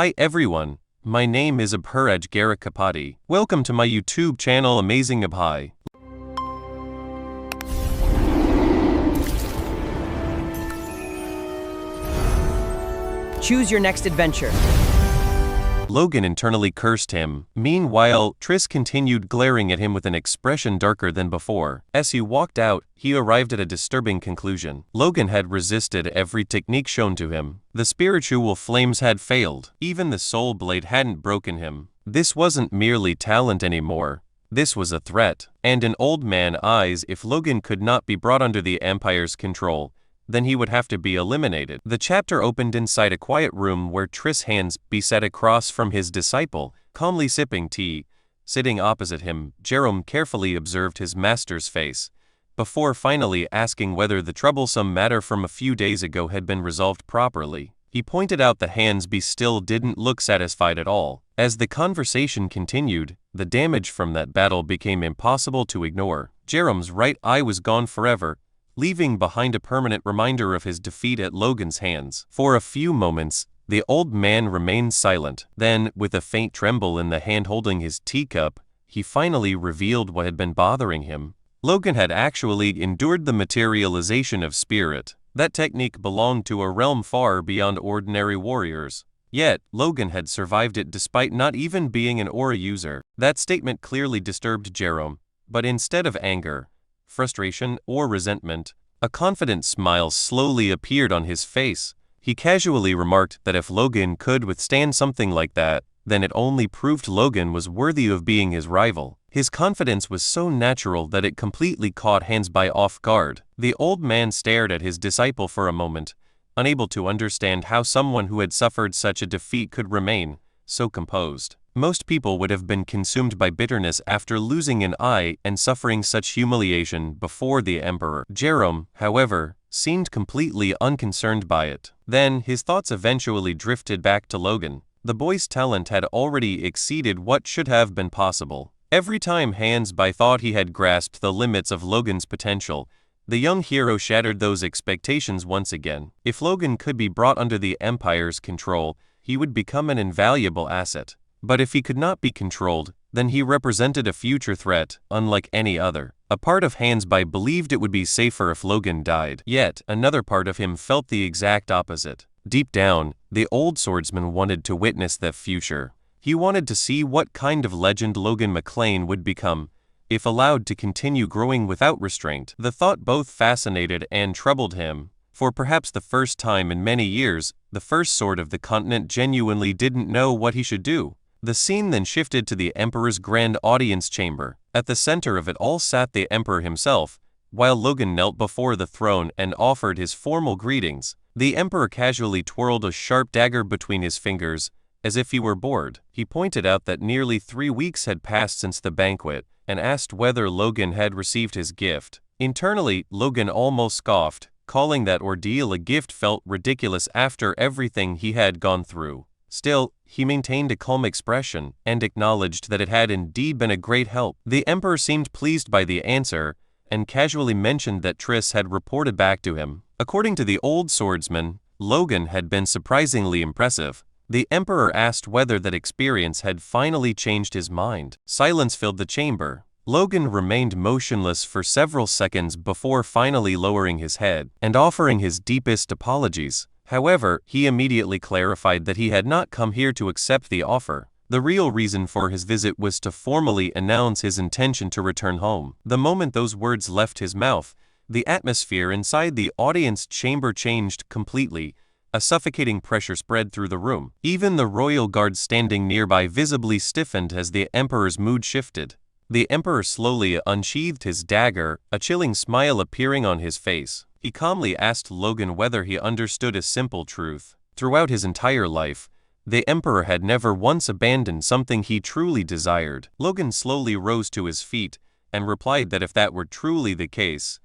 Hi everyone, my name is Abhiraj Garakapati. Welcome to my YouTube channel Amazing Abhi. Choose your next adventure. Logan internally cursed him. Meanwhile, Triss continued glaring at him with an expression darker than before. As he walked out, he arrived at a disturbing conclusion. Logan had resisted every technique shown to him. The spiritual flames had failed. Even the soul blade hadn't broken him. This wasn't merely talent anymore. This was a threat. And in Old Man eyes, if Logan could not be brought under the Empire's control, then he would have to be eliminated. The chapter opened inside a quiet room where Triss' hands sat across from his disciple, calmly sipping tea. Sitting opposite him, Jerome carefully observed his master's face, before finally asking whether the troublesome matter from a few days ago had been resolved properly. He pointed out the hands still didn't look satisfied at all. As the conversation continued, the damage from that battle became impossible to ignore. Jerome's right eye was gone forever, leaving behind a permanent reminder of his defeat at Logan's hands. For a few moments, the old man remained silent. Then, with a faint tremble in the hand holding his teacup, he finally revealed what had been bothering him. Logan had actually endured the materialization of spirit. That technique belonged to a realm far beyond ordinary warriors. Yet, Logan had survived it despite not even being an aura user. That statement clearly disturbed Jerome, but instead of anger, frustration, or resentment, a confident smile slowly appeared on his face. He casually remarked that if Logan could withstand something like that, then it only proved Logan was worthy of being his rival. His confidence was so natural that it completely caught Hansby off guard. The old man stared at his disciple for a moment, unable to understand how someone who had suffered such a defeat could remain so composed. Most people would have been consumed by bitterness after losing an eye and suffering such humiliation before the Emperor. Jerome, however, seemed completely unconcerned by it. Then, his thoughts eventually drifted back to Logan. The boy's talent had already exceeded what should have been possible. Every time Hansby thought he had grasped the limits of Logan's potential, the young hero shattered those expectations once again. If Logan could be brought under the Empire's control, he would become an invaluable asset. But if he could not be controlled, then he represented a future threat, unlike any other. A part of Hansby believed it would be safer if Logan died. Yet, another part of him felt the exact opposite. Deep down, the old swordsman wanted to witness that future. He wanted to see what kind of legend Logan McLean would become, if allowed to continue growing without restraint. The thought both fascinated and troubled him. For perhaps the first time in many years, the first sword of the continent genuinely didn't know what he should do. The scene then shifted to the Emperor's grand audience chamber. At the center of it all sat the Emperor himself, while Logan knelt before the throne and offered his formal greetings. The Emperor casually twirled a sharp dagger between his fingers, as if he were bored. He pointed out that nearly 3 weeks had passed since the banquet, and asked whether Logan had received his gift. Internally, Logan almost scoffed, calling that ordeal a gift felt ridiculous after everything he had gone through. Still, he maintained a calm expression and acknowledged that it had indeed been a great help. The Emperor seemed pleased by the answer and casually mentioned that Triss had reported back to him. According to the old swordsman, Logan had been surprisingly impressive. The Emperor asked whether that experience had finally changed his mind. Silence filled the chamber. Logan remained motionless for several seconds before finally lowering his head and offering his deepest apologies. However, he immediately clarified that he had not come here to accept the offer. The real reason for his visit was to formally announce his intention to return home. The moment those words left his mouth, the atmosphere inside the audience chamber changed completely. A suffocating pressure spread through the room. Even the royal guards standing nearby visibly stiffened as the Emperor's mood shifted. The Emperor slowly unsheathed his dagger, a chilling smile appearing on his face. He calmly asked Logan whether he understood a simple truth. Throughout his entire life, the Emperor had never once abandoned something he truly desired. Logan slowly rose to his feet and replied that if that were truly the case,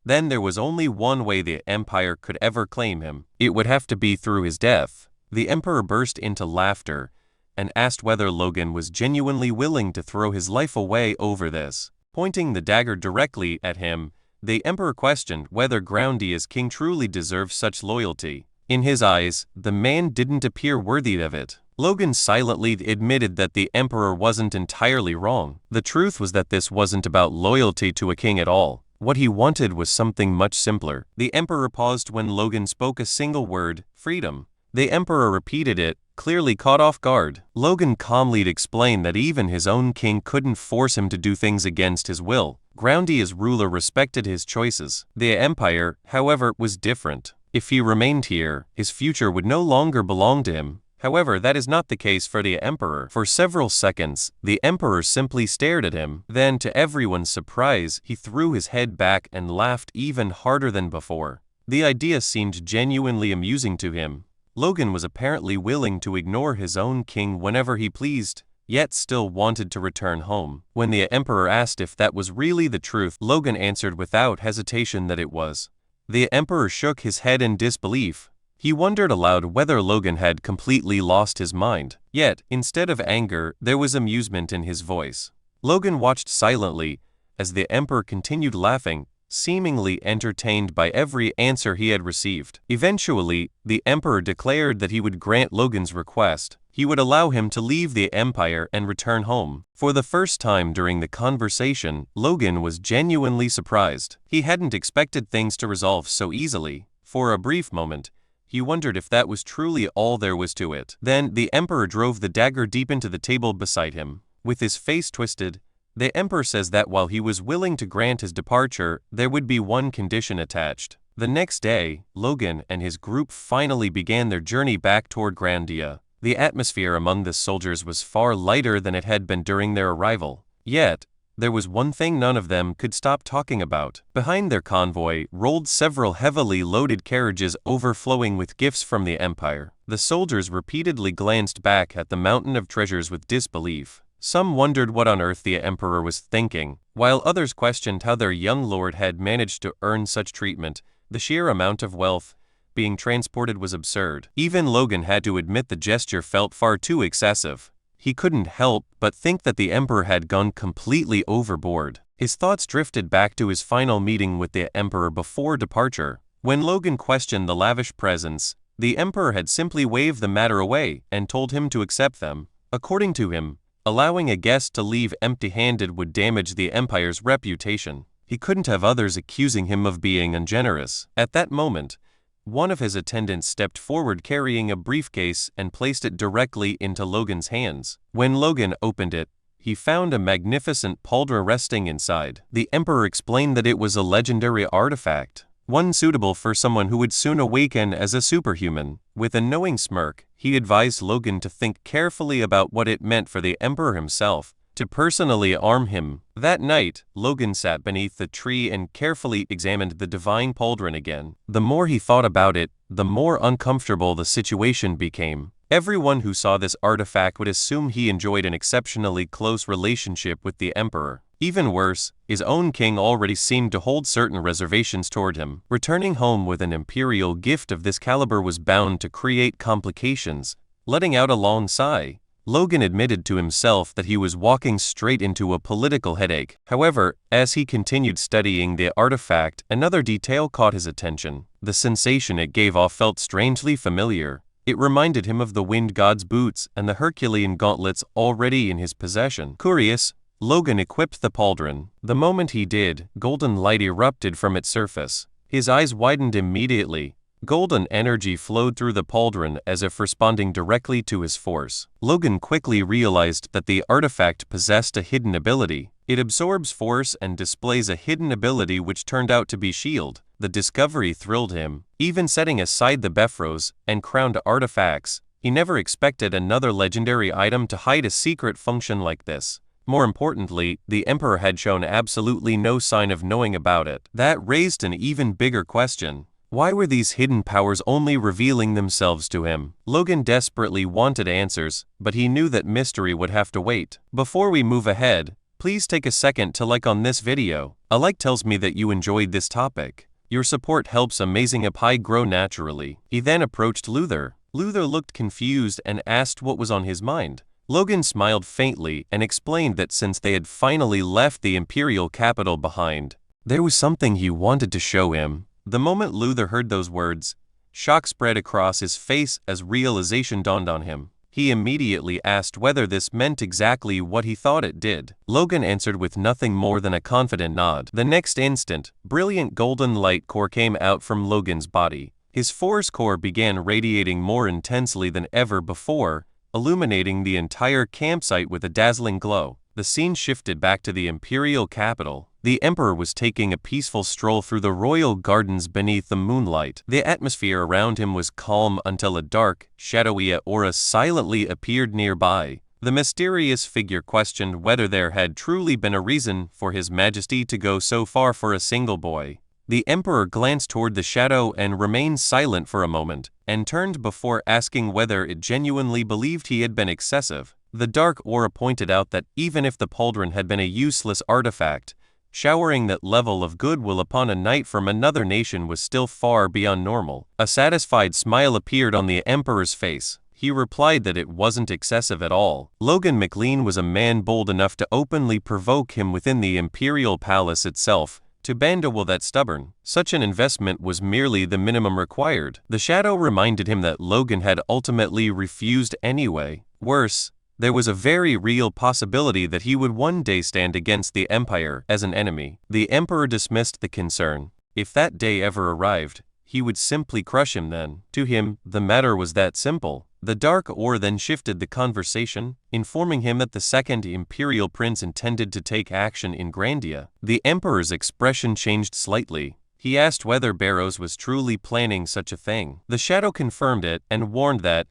then there was only one way the Empire could ever claim him. It would have to be through his death. The Emperor burst into laughter and asked whether Logan was genuinely willing to throw his life away over this. Pointing the dagger directly at him, the Emperor questioned whether Groundy as king truly deserved such loyalty. In his eyes, the man didn't appear worthy of it. Logan silently admitted that the Emperor wasn't entirely wrong. The truth was that this wasn't about loyalty to a king at all. What he wanted was something much simpler. The Emperor paused when Logan spoke a single word: freedom. The Emperor repeated it, clearly caught off guard. Logan calmly explained that even his own king couldn't force him to do things against his will. Groundy as ruler respected his choices. The Empire, however, was different. If he remained here, his future would no longer belong to him. However, that is not the case for the Emperor. For several seconds, the Emperor simply stared at him. Then, to everyone's surprise, he threw his head back and laughed even harder than before. The idea seemed genuinely amusing to him. Logan was apparently willing to ignore his own king whenever he pleased, yet still wanted to return home. When the Emperor asked if that was really the truth, Logan answered without hesitation that it was. The Emperor shook his head in disbelief. He wondered aloud whether Logan had completely lost his mind. Yet, instead of anger, there was amusement in his voice. Logan watched silently as the Emperor continued laughing, seemingly entertained by every answer he had received. Eventually, the Emperor declared that he would grant Logan's request. He would allow him to leave the Empire and return home. For the first time during the conversation, Logan was genuinely surprised. He hadn't expected things to resolve so easily. For a brief moment, he wondered if that was truly all there was to it. Then, the Emperor drove the dagger deep into the table beside him. With his face twisted, the Emperor says that while he was willing to grant his departure, there would be one condition attached. The next day, Logan and his group finally began their journey back toward Grandia. The atmosphere among the soldiers was far lighter than it had been during their arrival. Yet, there was one thing none of them could stop talking about. Behind their convoy rolled several heavily loaded carriages overflowing with gifts from the Empire. The soldiers repeatedly glanced back at the mountain of treasures with disbelief. Some wondered what on earth the Emperor was thinking, while others questioned how their young lord had managed to earn such treatment. The sheer amount of wealth being transported was absurd. Even Logan had to admit the gesture felt far too excessive. He couldn't help but think that the Emperor had gone completely overboard. His thoughts drifted back to his final meeting with the Emperor before departure. When Logan questioned the lavish presents, the Emperor had simply waved the matter away and told him to accept them. According to him, allowing a guest to leave empty-handed would damage the Empire's reputation. He couldn't have others accusing him of being ungenerous. At that moment, one of his attendants stepped forward carrying a briefcase and placed it directly into Logan's hands. When Logan opened it, he found a magnificent pauldron resting inside. The Emperor explained that it was a legendary artifact, one suitable for someone who would soon awaken as a superhuman. With a knowing smirk, he advised Logan to think carefully about what it meant for the Emperor himself to personally arm him. That night, Logan sat beneath the tree and carefully examined the divine pauldron again. The more he thought about it, the more uncomfortable the situation became. Everyone who saw this artifact would assume he enjoyed an exceptionally close relationship with the Emperor. Even worse, his own king already seemed to hold certain reservations toward him. Returning home with an imperial gift of this caliber was bound to create complications. Letting out a long sigh, Logan admitted to himself that he was walking straight into a political headache. However, as he continued studying the artifact, another detail caught his attention. The sensation it gave off felt strangely familiar. It reminded him of the wind god's boots and the Herculean gauntlets already in his possession. Curious, Logan equipped the pauldron. The moment he did, golden light erupted from its surface. His eyes widened immediately. Golden energy flowed through the pauldron as if responding directly to his force. Logan quickly realized that the artifact possessed a hidden ability. It absorbs force and displays a hidden ability which turned out to be Shield. The discovery thrilled him. Even setting aside the Beffros and crowned artifacts, he never expected another legendary item to hide a secret function like this. More importantly, the Emperor had shown absolutely no sign of knowing about it. That raised an even bigger question. Why were these hidden powers only revealing themselves to him? Logan desperately wanted answers, but he knew that mystery would have to wait. Before we move ahead, please take a second to like on this video. A like tells me that you enjoyed this topic. Your support helps Amazing Apai grow naturally. He then approached Luther. Luther looked confused and asked what was on his mind. Logan smiled faintly and explained that since they had finally left the imperial capital behind, there was something he wanted to show him. The moment Luther heard those words, shock spread across his face as realization dawned on him. He immediately asked whether this meant exactly what he thought it did. Logan answered with nothing more than a confident nod. The next instant, brilliant golden light core came out from Logan's body. His force core began radiating more intensely than ever before, illuminating the entire campsite with a dazzling glow. The scene shifted back to the imperial capital. The emperor was taking a peaceful stroll through the royal gardens beneath the moonlight. The atmosphere around him was calm until a dark, shadowy aura silently appeared nearby. The mysterious figure questioned whether there had truly been a reason for His Majesty to go so far for a single boy. The emperor glanced toward the shadow and remained silent for a moment, and turned before asking whether it genuinely believed he had been excessive. The dark aura pointed out that even if the pauldron had been a useless artifact, showering that level of goodwill upon a knight from another nation was still far beyond normal. A satisfied smile appeared on the emperor's face. He replied that it wasn't excessive at all. Logan McLean was a man bold enough to openly provoke him within the imperial palace itself, to bend a will that stubborn. Such an investment was merely the minimum required. The shadow reminded him that Logan had ultimately refused anyway. Worse, there was a very real possibility that he would one day stand against the Empire as an enemy. The Emperor dismissed the concern. If that day ever arrived, he would simply crush him then. To him, the matter was that simple. The dark aura then shifted the conversation, informing him that the second Imperial Prince intended to take action in Grandia. The Emperor's expression changed slightly. He asked whether Barrows was truly planning such a thing. The shadow confirmed it and warned that,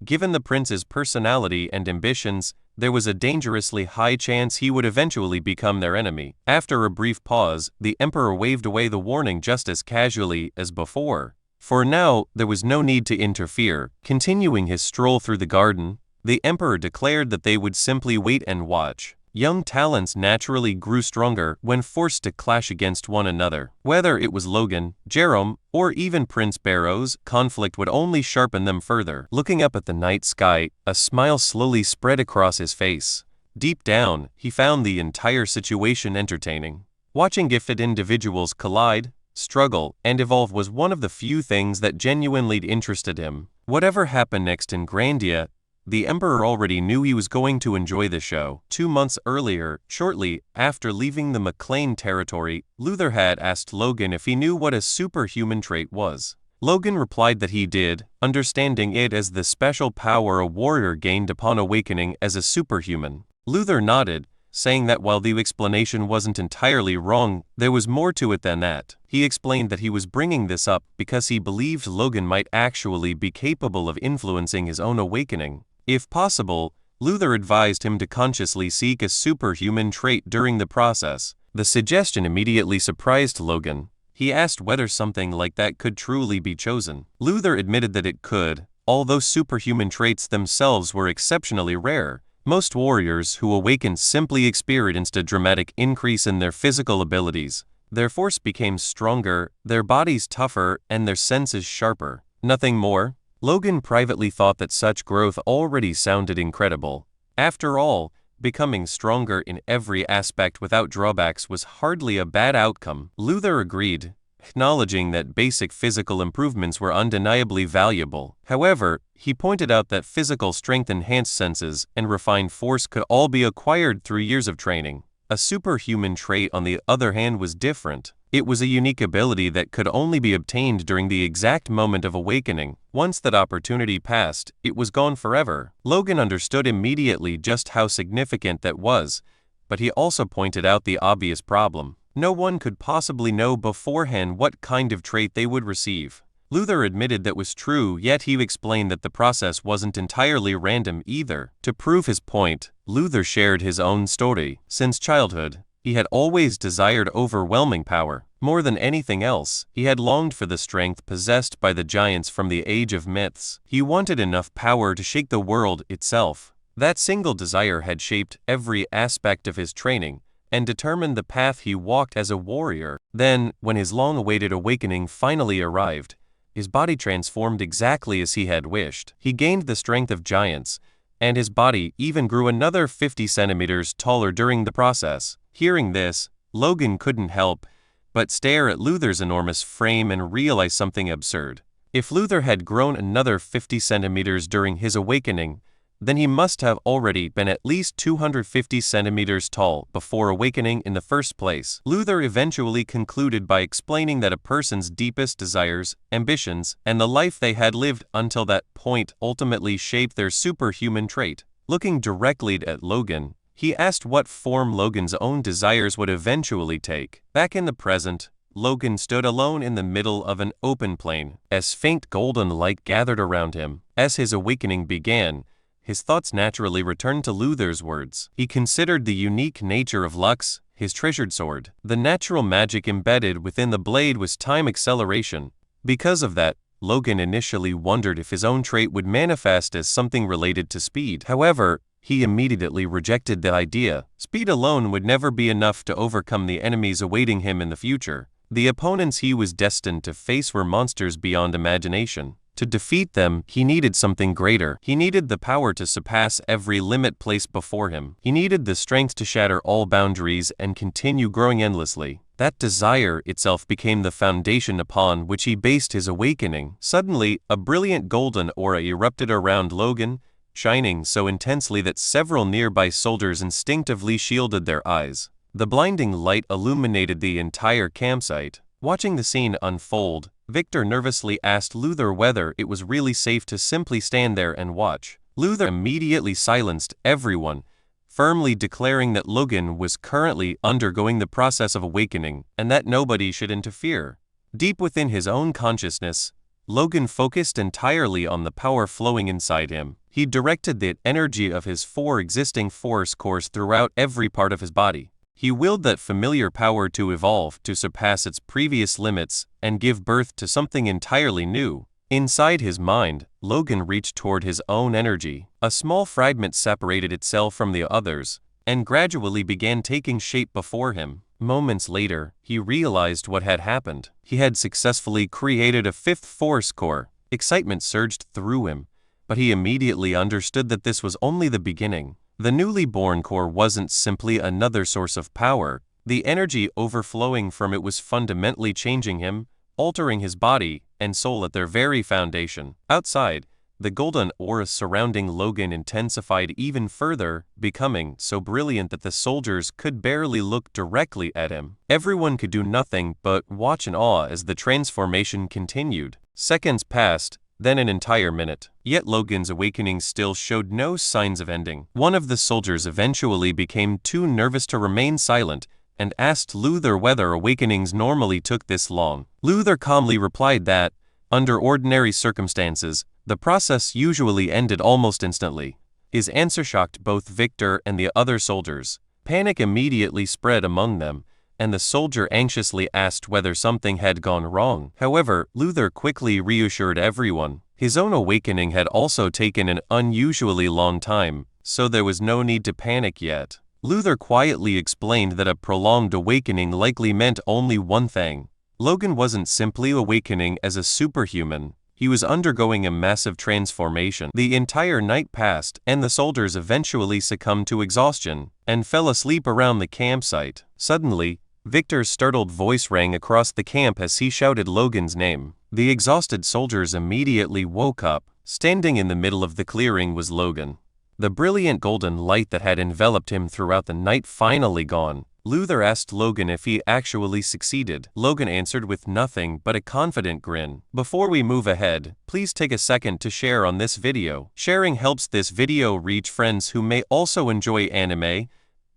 given the prince's personality and ambitions, there was a dangerously high chance he would eventually become their enemy. After a brief pause, the emperor waved away the warning just as casually as before. For now, there was no need to interfere. Continuing his stroll through the garden, the emperor declared that they would simply wait and watch. Young talents naturally grew stronger when forced to clash against one another. Whether it was Logan, Jerome, or even Prince Barrows, conflict would only sharpen them further. Looking up at the night sky, a smile slowly spread across his face. Deep down, he found the entire situation entertaining. Watching gifted individuals collide, struggle, and evolve was one of the few things that genuinely interested him. Whatever happened next in Grandia, the Emperor already knew he was going to enjoy the show. 2 months earlier, shortly after leaving the McLean territory, Luther had asked Logan if he knew what a superhuman trait was. Logan replied that he did, understanding it as the special power a warrior gained upon awakening as a superhuman. Luther nodded, saying that while the explanation wasn't entirely wrong, there was more to it than that. He explained that he was bringing this up because he believed Logan might actually be capable of influencing his own awakening. If possible, Luther advised him to consciously seek a superhuman trait during the process. The suggestion immediately surprised Logan. He asked whether something like that could truly be chosen. Luther admitted that it could, although superhuman traits themselves were exceptionally rare. Most warriors who awakened simply experienced a dramatic increase in their physical abilities. Their force became stronger, their bodies tougher, and their senses sharper. Nothing more. Logan privately thought that such growth already sounded incredible. After all, becoming stronger in every aspect without drawbacks was hardly a bad outcome. Luther agreed, acknowledging that basic physical improvements were undeniably valuable. However, he pointed out that physical strength, enhanced senses, and refined force could all be acquired through years of training. A superhuman trait, on the other hand, was different. It was a unique ability that could only be obtained during the exact moment of awakening. Once that opportunity passed, it was gone forever. Logan understood immediately just how significant that was, but he also pointed out the obvious problem. No one could possibly know beforehand what kind of trait they would receive. Luther admitted that was true, yet he explained that the process wasn't entirely random either. To prove his point, Luther shared his own story. Since childhood, he had always desired overwhelming power. More than anything else, he had longed for the strength possessed by the giants from the Age of Myths. He wanted enough power to shake the world itself. That single desire had shaped every aspect of his training and determined the path he walked as a warrior. Then, when his long-awaited awakening finally arrived, his body transformed exactly as he had wished. He gained the strength of giants, and his body even grew another 50 centimeters taller during the process. Hearing this, Logan couldn't help but stare at Luther's enormous frame and realize something absurd. If Luther had grown another 50 centimeters during his awakening, then he must have already been at least 250 centimeters tall before awakening in the first place. Luther eventually concluded by explaining that a person's deepest desires, ambitions, and the life they had lived until that point ultimately shaped their superhuman trait. Looking directly at Logan, he asked what form Logan's own desires would eventually take. Back in the present, Logan stood alone in the middle of an open plain, as faint golden light gathered around him. As his awakening began, his thoughts naturally returned to Luther's words. He considered the unique nature of Lux, his treasured sword. The natural magic embedded within the blade was time acceleration. Because of that, Logan initially wondered if his own trait would manifest as something related to speed. However, he immediately rejected the idea. Speed alone would never be enough to overcome the enemies awaiting him in the future. The opponents he was destined to face were monsters beyond imagination. To defeat them, he needed something greater. He needed the power to surpass every limit placed before him. He needed the strength to shatter all boundaries and continue growing endlessly. That desire itself became the foundation upon which he based his awakening. Suddenly, a brilliant golden aura erupted around Logan, shining so intensely that several nearby soldiers instinctively shielded their eyes. The blinding light illuminated the entire campsite. Watching the scene unfold, Victor nervously asked Luther whether it was really safe to simply stand there and watch. Luther immediately silenced everyone, firmly declaring that Logan was currently undergoing the process of awakening and that nobody should interfere. Deep within his own consciousness, Logan focused entirely on the power flowing inside him. He directed the energy of his four existing force cores throughout every part of his body. He willed that familiar power to evolve to surpass its previous limits and give birth to something entirely new. Inside his mind, Logan reached toward his own energy. A small fragment separated itself from the others and gradually began taking shape before him. Moments later, he realized what had happened. He had successfully created a fifth force core. Excitement surged through him, but he immediately understood that this was only the beginning. The newly born core wasn't simply another source of power. The energy overflowing from it was fundamentally changing him, altering his body and soul at their very foundation. Outside, the golden aura surrounding Logan intensified even further, becoming so brilliant that the soldiers could barely look directly at him. Everyone could do nothing but watch in awe as the transformation continued. Seconds passed, then an entire minute. Yet Logan's awakening still showed no signs of ending. One of the soldiers eventually became too nervous to remain silent and asked Luther whether awakenings normally took this long. Luther calmly replied that, under ordinary circumstances, the process usually ended almost instantly. His answer shocked both Victor and the other soldiers. Panic immediately spread among them, and the soldier anxiously asked whether something had gone wrong. However, Luther quickly reassured everyone. His own awakening had also taken an unusually long time, so there was no need to panic yet. Luther quietly explained that a prolonged awakening likely meant only one thing. Logan wasn't simply awakening as a superhuman. He was undergoing a massive transformation. The entire night passed, and the soldiers eventually succumbed to exhaustion and fell asleep around the campsite. Suddenly, Victor's startled voice rang across the camp as he shouted Logan's name. The exhausted soldiers immediately woke up. Standing in the middle of the clearing was Logan. The brilliant golden light that had enveloped him throughout the night finally gone. Luther asked Logan if he actually succeeded. Logan answered with nothing but a confident grin. Before we move ahead, please take a second to share on this video. Sharing helps this video reach friends who may also enjoy anime,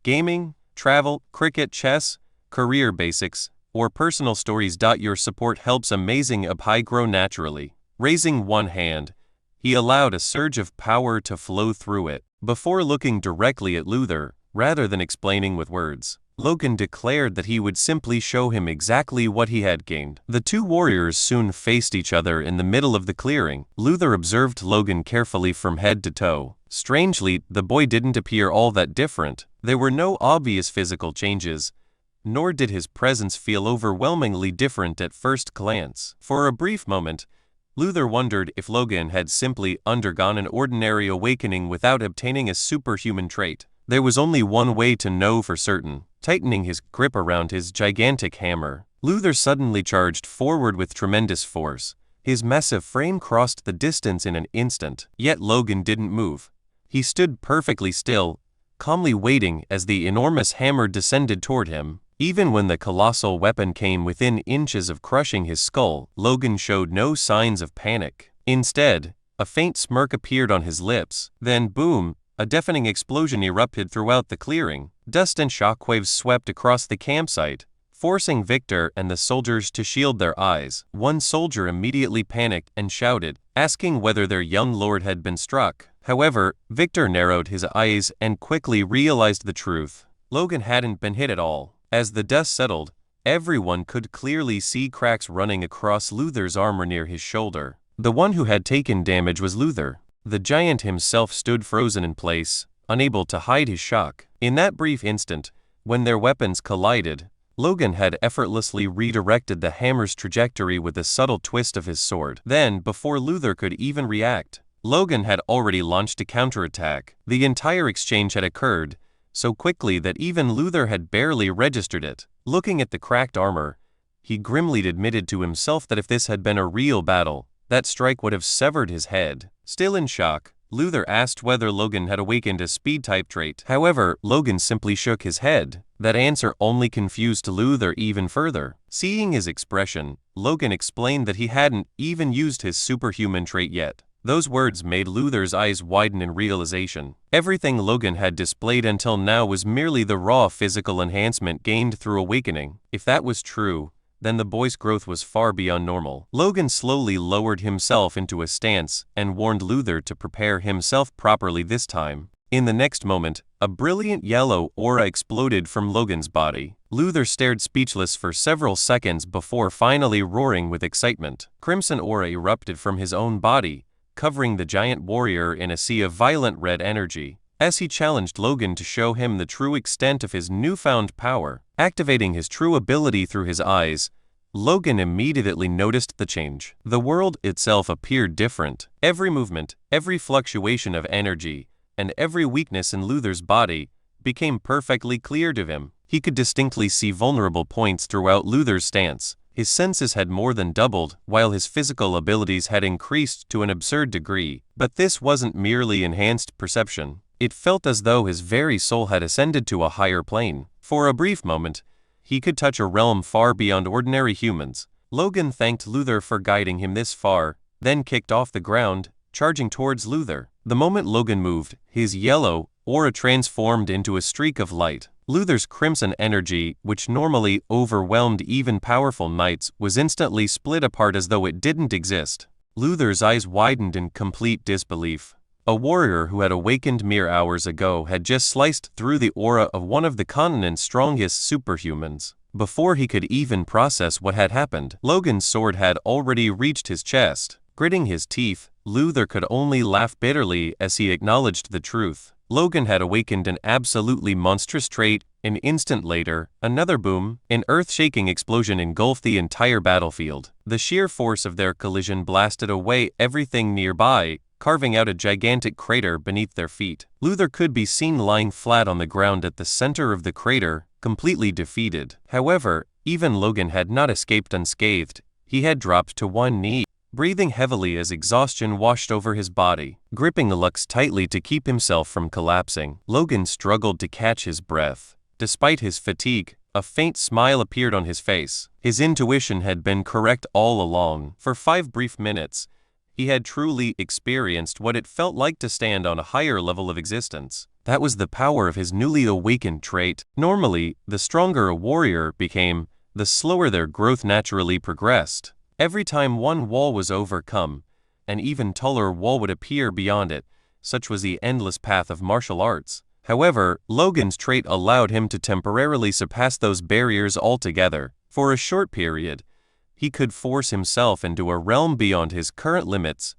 gaming, travel, cricket, chess, career basics, or personal stories. Your support helps Amazing Apai grow naturally. Raising one hand, he allowed a surge of power to flow through it. Before looking directly at Luther, rather than explaining with words, Logan declared that he would simply show him exactly what he had gained. The two warriors soon faced each other in the middle of the clearing. Luther observed Logan carefully from head to toe. Strangely, the boy didn't appear all that different. There were no obvious physical changes, nor did his presence feel overwhelmingly different at first glance. For a brief moment, Luther wondered if Logan had simply undergone an ordinary awakening without obtaining a superhuman trait. There was only one way to know for certain. Tightening his grip around his gigantic hammer, Luther suddenly charged forward with tremendous force. His massive frame crossed the distance in an instant. Yet Logan didn't move. He stood perfectly still, calmly waiting as the enormous hammer descended toward him. Even when the colossal weapon came within inches of crushing his skull, Logan showed no signs of panic. Instead, a faint smirk appeared on his lips. Then boom, a deafening explosion erupted throughout the clearing. Dust and shockwaves swept across the campsite, forcing Victor and the soldiers to shield their eyes. One soldier immediately panicked and shouted, asking whether their young lord had been struck. However, Victor narrowed his eyes and quickly realized the truth. Logan hadn't been hit at all. As the dust settled, everyone could clearly see cracks running across Luther's armor near his shoulder. The one who had taken damage was Luther. The giant himself stood frozen in place, unable to hide his shock. In that brief instant, when their weapons collided, Logan had effortlessly redirected the hammer's trajectory with a subtle twist of his sword. Then, before Luther could even react, Logan had already launched a counterattack. The entire exchange had occurred so quickly that even Luther had barely registered it. Looking at the cracked armor, he grimly admitted to himself that if this had been a real battle, that strike would have severed his head. Still in shock, Luther asked whether Logan had awakened a speed-type trait. However, Logan simply shook his head. That answer only confused Luther even further. Seeing his expression, Logan explained that he hadn't even used his superhuman trait yet. Those words made Luther's eyes widen in realization. Everything Logan had displayed until now was merely the raw physical enhancement gained through awakening. If that was true, then the boy's growth was far beyond normal. Logan slowly lowered himself into a stance and warned Luther to prepare himself properly this time. In the next moment, a brilliant yellow aura exploded from Logan's body. Luther stared speechless for several seconds before finally roaring with excitement. Crimson aura erupted from his own body, covering the giant warrior in a sea of violent red energy. As he challenged Logan to show him the true extent of his newfound power, activating his true ability through his eyes, Logan immediately noticed the change. The world itself appeared different. Every movement, every fluctuation of energy, and every weakness in Luther's body became perfectly clear to him. He could distinctly see vulnerable points throughout Luther's stance. His senses had more than doubled, while his physical abilities had increased to an absurd degree. But this wasn't merely enhanced perception. It felt as though his very soul had ascended to a higher plane. For a brief moment, he could touch a realm far beyond ordinary humans. Logan thanked Luther for guiding him this far, then kicked off the ground, charging towards Luther. The moment Logan moved, his yellow aura transformed into a streak of light. Luther's crimson energy, which normally overwhelmed even powerful knights, was instantly split apart as though it didn't exist. Luther's eyes widened in complete disbelief. A warrior who had awakened mere hours ago had just sliced through the aura of one of the continent's strongest superhumans. Before he could even process what had happened, Logan's sword had already reached his chest. Gritting his teeth, Luther could only laugh bitterly as he acknowledged the truth. Logan had awakened an absolutely monstrous trait. An instant later, another boom, an earth-shaking explosion engulfed the entire battlefield. The sheer force of their collision blasted away everything nearby, carving out a gigantic crater beneath their feet. Luther could be seen lying flat on the ground at the center of the crater, completely defeated. However, even Logan had not escaped unscathed. He had dropped to one knee, breathing heavily as exhaustion washed over his body. Gripping the Lux tightly to keep himself from collapsing, Logan struggled to catch his breath. Despite his fatigue, a faint smile appeared on his face. His intuition had been correct all along. For 5 brief minutes, he had truly experienced what it felt like to stand on a higher level of existence. That was the power of his newly awakened trait. Normally, the stronger a warrior became, the slower their growth naturally progressed. Every time one wall was overcome, an even taller wall would appear beyond it. Such was the endless path of martial arts. However, Logan's trait allowed him to temporarily surpass those barriers altogether. For a short period, he could force himself into a realm beyond his current limits,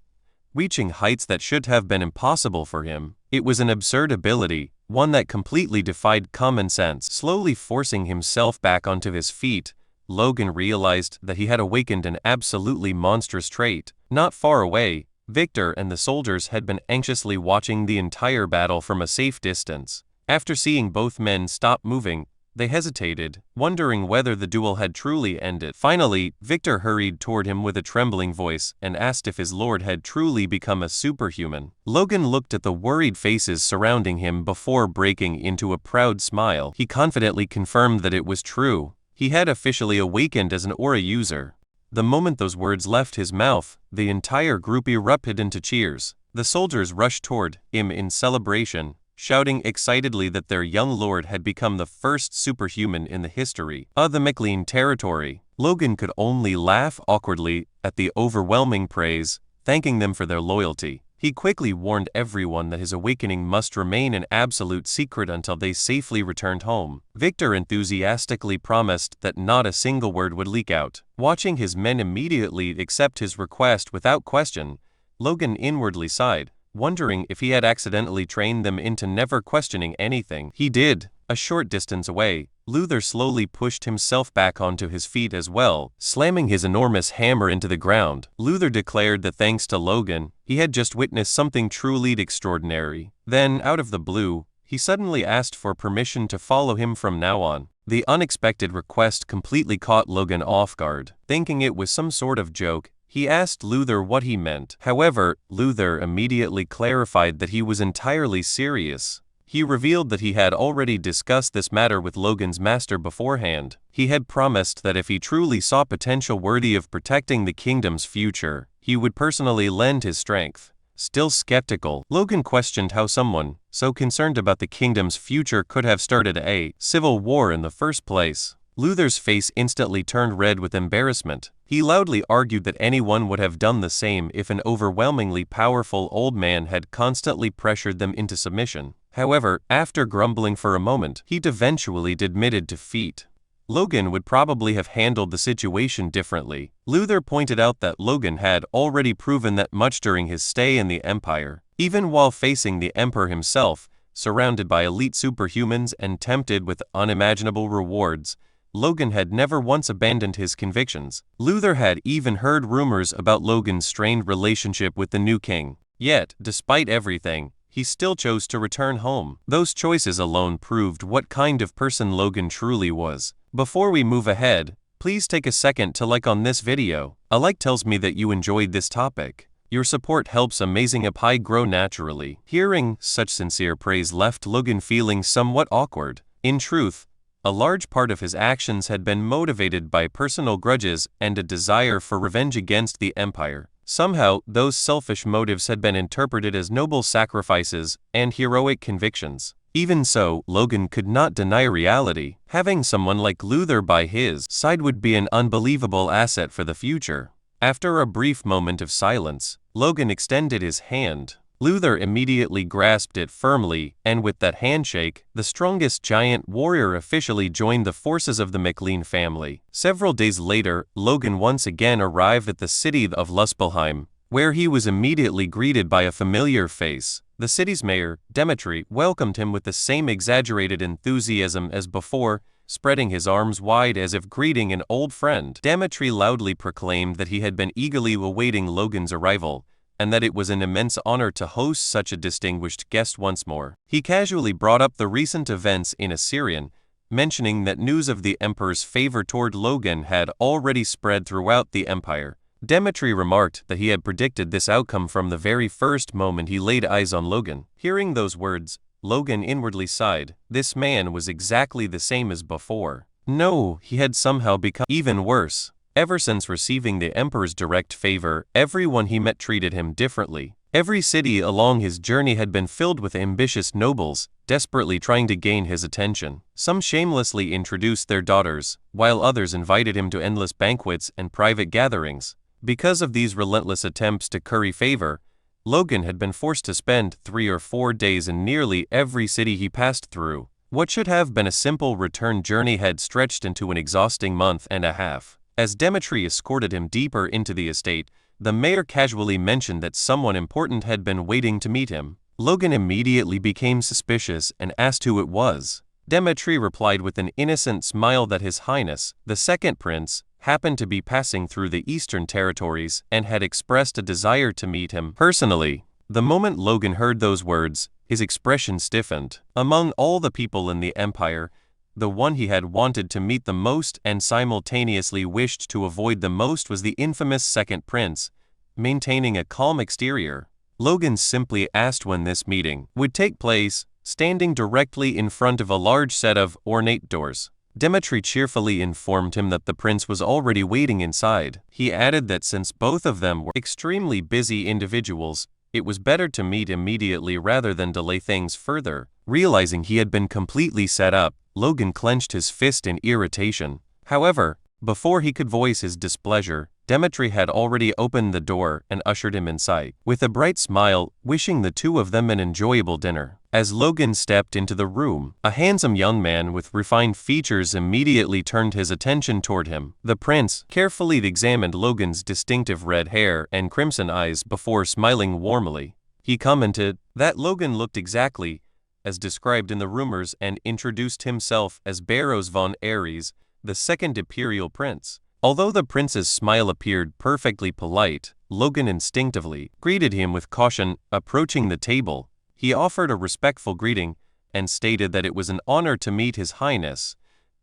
reaching heights that should have been impossible for him. It was an absurd ability, one that completely defied common sense. Slowly forcing himself back onto his feet, Logan realized that he had awakened an absolutely monstrous trait. Not far away, Victor and the soldiers had been anxiously watching the entire battle from a safe distance. After seeing both men stop moving, They hesitated, wondering whether the duel had truly ended. Finally, Victor hurried toward him with a trembling voice and asked if his lord had truly become a superhuman. Logan looked at the worried faces surrounding him before breaking into a proud smile. He confidently confirmed that it was true. He had officially awakened as an aura user. The moment those words left his mouth, the entire group erupted into cheers. The soldiers rushed toward him in celebration, shouting excitedly that their young lord had become the first superhuman in the history of the McLean territory. Logan could only laugh awkwardly at the overwhelming praise, thanking them for their loyalty. He quickly warned everyone that his awakening must remain an absolute secret until they safely returned home. Victor enthusiastically promised that not a single word would leak out. Watching his men immediately accept his request without question, Logan inwardly sighed, wondering if he had accidentally trained them into never questioning anything. He did. A short distance away, Luther slowly pushed himself back onto his feet as well, slamming his enormous hammer into the ground. Luther declared that thanks to Logan, he had just witnessed something truly extraordinary. Then, out of the blue, he suddenly asked for permission to follow him from now on. The unexpected request completely caught Logan off guard. Thinking it was some sort of joke, he asked Luther what he meant. However, Luther immediately clarified that he was entirely serious. He revealed that he had already discussed this matter with Logan's master beforehand. He had promised that if he truly saw potential worthy of protecting the kingdom's future, he would personally lend his strength. Still skeptical, Logan questioned how someone so concerned about the kingdom's future could have started a civil war in the first place. Luther's face instantly turned red with embarrassment. He loudly argued that anyone would have done the same if an overwhelmingly powerful old man had constantly pressured them into submission. However, after grumbling for a moment, he eventually admitted defeat. Logan would probably have handled the situation differently. Luther pointed out that Logan had already proven that much during his stay in the Empire. Even while facing the Emperor himself, surrounded by elite superhumans and tempted with unimaginable rewards, Logan had never once abandoned his convictions. Luther had even heard rumors about Logan's strained relationship with the new king. Yet, despite everything, he still chose to return home. Those choices alone proved what kind of person Logan truly was. Before we move ahead, please take a second to like on this video. A like tells me that you enjoyed this topic. Your support helps Amazing Apply grow naturally. Hearing such sincere praise left Logan feeling somewhat awkward. In truth, a large part of his actions had been motivated by personal grudges and a desire for revenge against the Empire. Somehow, those selfish motives had been interpreted as noble sacrifices and heroic convictions. Even so, Logan could not deny reality. Having someone like Luther by his side would be an unbelievable asset for the future. After a brief moment of silence, Logan extended his hand. Luther immediately grasped it firmly, and with that handshake, the strongest giant warrior officially joined the forces of the McLean family. Several days later, Logan once again arrived at the city of Luspelheim, where he was immediately greeted by a familiar face. The city's mayor, Demetri, welcomed him with the same exaggerated enthusiasm as before, spreading his arms wide as if greeting an old friend. Demetri loudly proclaimed that he had been eagerly awaiting Logan's arrival, and that it was an immense honor to host such a distinguished guest once more. He casually brought up the recent events in Assyrian, mentioning that news of the Emperor's favor toward Logan had already spread throughout the Empire. Demetri remarked that he had predicted this outcome from the very first moment he laid eyes on Logan. Hearing those words, Logan inwardly sighed. This man was exactly the same as before. No, he had somehow become even worse. Ever since receiving the Emperor's direct favor, everyone he met treated him differently. Every city along his journey had been filled with ambitious nobles, desperately trying to gain his attention. Some shamelessly introduced their daughters, while others invited him to endless banquets and private gatherings. Because of these relentless attempts to curry favor, Logan had been forced to spend 3 or 4 days in nearly every city he passed through. What should have been a simple return journey had stretched into an exhausting month and a half. As Demetri escorted him deeper into the estate, the mayor casually mentioned that someone important had been waiting to meet him. Logan immediately became suspicious and asked who it was. Demetri replied with an innocent smile that His Highness, the second prince, happened to be passing through the eastern territories and had expressed a desire to meet him personally. The moment Logan heard those words, his expression stiffened. Among all the people in the Empire, The one he had wanted to meet the most and simultaneously wished to avoid the most was the infamous second prince, maintaining a calm exterior. Logan simply asked when this meeting would take place, standing directly in front of a large set of ornate doors. Dmitri cheerfully informed him that the prince was already waiting inside. He added that since both of them were extremely busy individuals, it was better to meet immediately rather than delay things further. Realizing he had been completely set up, Logan clenched his fist in irritation. However, before he could voice his displeasure, Dmitri had already opened the door and ushered him inside, with a bright smile, wishing the two of them an enjoyable dinner. As Logan stepped into the room, a handsome young man with refined features immediately turned his attention toward him. The prince carefully examined Logan's distinctive red hair and crimson eyes before smiling warmly. He commented that Logan looked exactly as described in the rumors and introduced himself as Barrows von Aries, the second imperial prince. Although the prince's smile appeared perfectly polite, Logan instinctively greeted him with caution. Approaching the table, he offered a respectful greeting and stated that it was an honor to meet His Highness,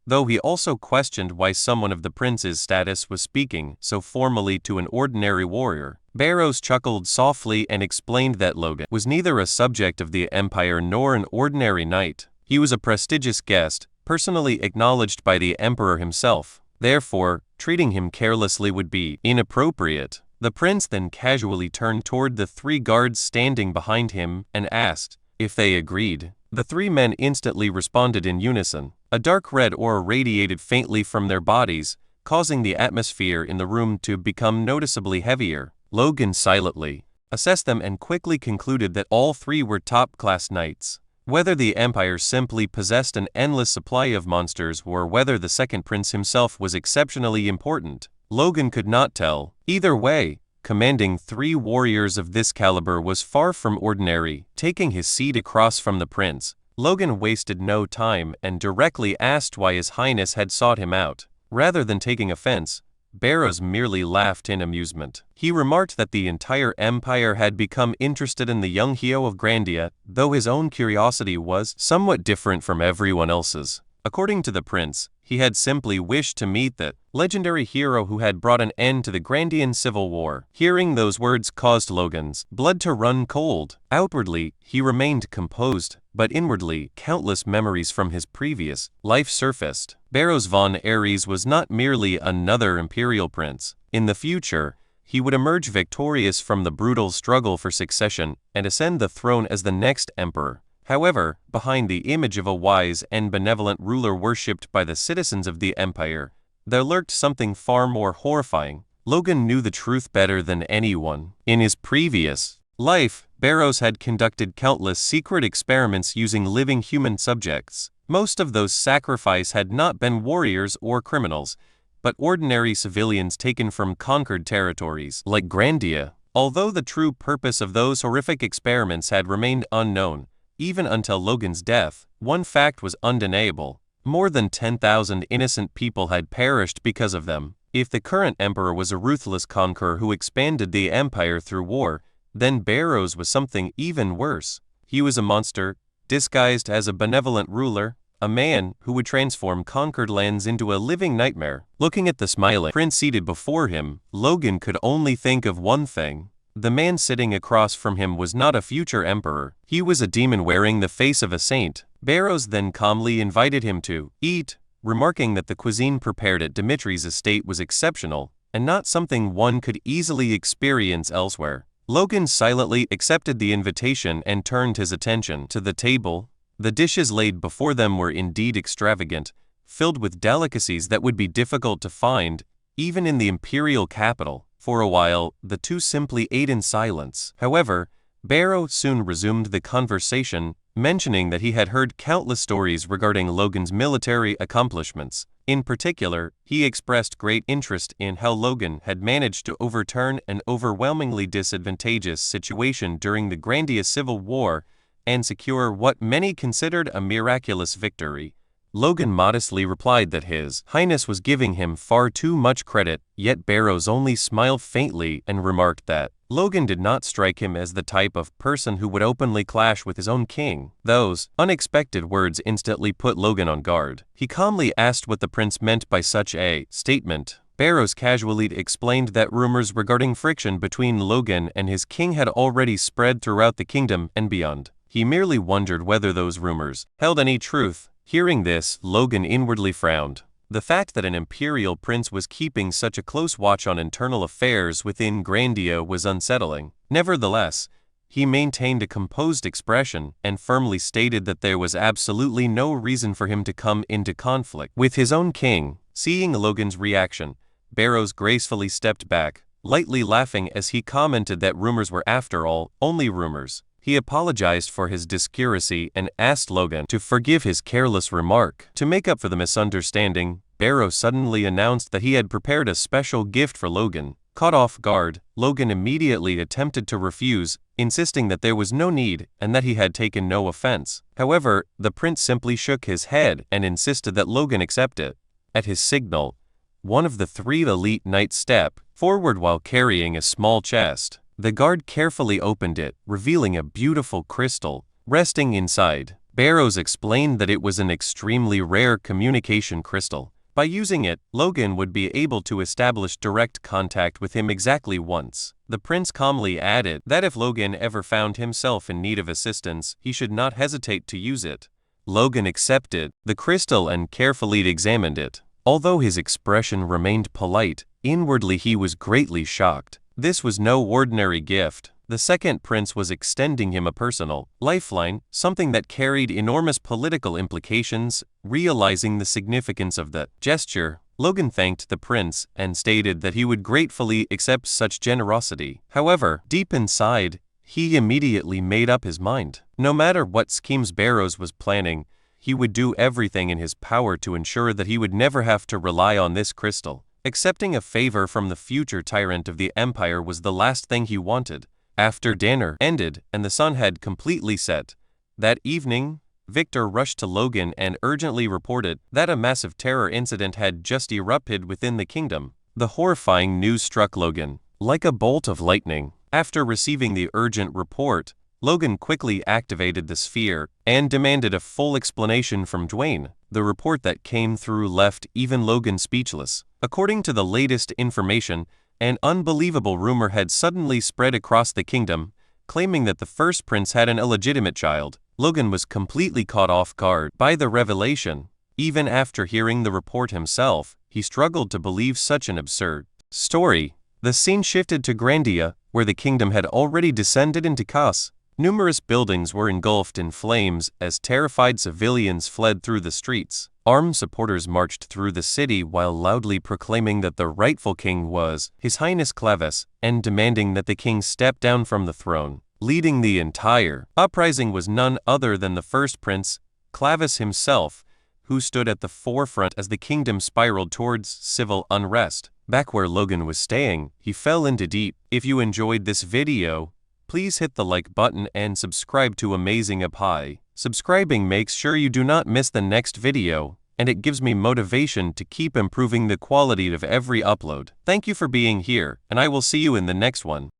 though he also questioned why someone of the prince's status was speaking so formally to an ordinary warrior. Barrows chuckled softly and explained that Logan was neither a subject of the Empire nor an ordinary knight. He was a prestigious guest, personally acknowledged by the Emperor himself. Therefore, treating him carelessly would be inappropriate. The prince then casually turned toward the three guards standing behind him and asked if they agreed. The three men instantly responded in unison. A dark red aura radiated faintly from their bodies, causing the atmosphere in the room to become noticeably heavier. Logan silently assessed them and quickly concluded that all three were top-class knights. Whether the Empire simply possessed an endless supply of monsters or whether the second prince himself was exceptionally important, Logan could not tell. Either way, commanding three warriors of this caliber was far from ordinary. Taking his seat across from the prince, Logan wasted no time and directly asked why His Highness had sought him out. Rather than taking offense, Barrows merely laughed in amusement. He remarked that the entire empire had become interested in the young hero of Grandia, though his own curiosity was somewhat different from everyone else's. According to the prince, he had simply wished to meet the legendary hero who had brought an end to the Grandian civil war. Hearing those words caused Logan's blood to run cold. Outwardly, he remained composed, but inwardly, countless memories from his previous life surfaced. Barrows von Aries was not merely another imperial prince. In the future, he would emerge victorious from the brutal struggle for succession and ascend the throne as the next emperor. However, behind the image of a wise and benevolent ruler worshipped by the citizens of the empire, there lurked something far more horrifying. Logan knew the truth better than anyone. In his previous life, Barrows had conducted countless secret experiments using living human subjects. Most of those sacrificed had not been warriors or criminals, but ordinary civilians taken from conquered territories like Grandia. Although the true purpose of those horrific experiments had remained unknown, even until Logan's death, one fact was undeniable. More than 10,000 innocent people had perished because of them. If the current emperor was a ruthless conqueror who expanded the empire through war, then Barrows was something even worse. He was a monster, disguised as a benevolent ruler, a man who would transform conquered lands into a living nightmare. Looking at the smiling prince seated before him, Logan could only think of one thing. The man sitting across from him was not a future emperor. He was a demon wearing the face of a saint. Barrows then calmly invited him to eat, remarking that the cuisine prepared at Dmitri's estate was exceptional and not something one could easily experience elsewhere. Logan silently accepted the invitation and turned his attention to the table. The dishes laid before them were indeed extravagant, filled with delicacies that would be difficult to find, even in the imperial capital. For a while, the two simply ate in silence. However, Barrows soon resumed the conversation, mentioning that he had heard countless stories regarding Logan's military accomplishments. In particular, he expressed great interest in how Logan had managed to overturn an overwhelmingly disadvantageous situation during the Grandia Civil War and secure what many considered a miraculous victory. Logan modestly replied that His Highness was giving him far too much credit, yet Barrows only smiled faintly and remarked that Logan did not strike him as the type of person who would openly clash with his own king. Those unexpected words instantly put Logan on guard. He calmly asked what the prince meant by such a statement. Barrows casually explained that rumors regarding friction between Logan and his king had already spread throughout the kingdom and beyond. He merely wondered whether those rumors held any truth. Hearing this, Logan inwardly frowned. The fact that an imperial prince was keeping such a close watch on internal affairs within Grandia was unsettling. Nevertheless, he maintained a composed expression and firmly stated that there was absolutely no reason for him to come into conflict with his own king. Seeing Logan's reaction, Barrows gracefully stepped back, lightly laughing as he commented that rumors were, after all, only rumors. He apologized for his discourtesy and asked Logan to forgive his careless remark. To make up for the misunderstanding, Barrows suddenly announced that he had prepared a special gift for Logan. Caught off guard, Logan immediately attempted to refuse, insisting that there was no need and that he had taken no offense. However, the prince simply shook his head and insisted that Logan accept it. At his signal, one of the 3 elite knights stepped forward while carrying a small chest. The guard carefully opened it, revealing a beautiful crystal resting inside. Barrows explained that it was an extremely rare communication crystal. By using it, Logan would be able to establish direct contact with him exactly once. The prince calmly added that if Logan ever found himself in need of assistance, he should not hesitate to use it. Logan accepted the crystal and carefully examined it. Although his expression remained polite, inwardly he was greatly shocked. This was no ordinary gift. The second prince was extending him a personal lifeline, something that carried enormous political implications. Realizing the significance of the gesture, Logan thanked the prince and stated that he would gratefully accept such generosity. However, deep inside, he immediately made up his mind. No matter what schemes Barrows was planning, he would do everything in his power to ensure that he would never have to rely on this crystal. Accepting a favor from the future tyrant of the empire was the last thing he wanted. After dinner ended and the sun had completely set, that evening, Victor rushed to Logan and urgently reported that a massive terror incident had just erupted within the kingdom. The horrifying news struck Logan like a bolt of lightning. After receiving the urgent report, Logan quickly activated the sphere and demanded a full explanation from Dwayne. The report that came through left even Logan speechless. According to the latest information, an unbelievable rumor had suddenly spread across the kingdom, claiming that the first prince had an illegitimate child. Logan was completely caught off guard by the revelation. Even after hearing the report himself, he struggled to believe such an absurd story. The scene shifted to Grandia, where the kingdom had already descended into chaos. Numerous buildings were engulfed in flames as terrified civilians fled through the streets. Armed supporters marched through the city while loudly proclaiming that the rightful king was His Highness Clavis and demanding that the king step down from the throne. Leading the entire uprising was none other than the first prince, Clavis himself, who stood at the forefront as the kingdom spiraled towards civil unrest. Back where Logan was staying, he fell into deep. If you enjoyed this video, please hit the like button and subscribe to Amazing Up High. Subscribing makes sure you do not miss the next video, and it gives me motivation to keep improving the quality of every upload. Thank you for being here, and I will see you in the next one.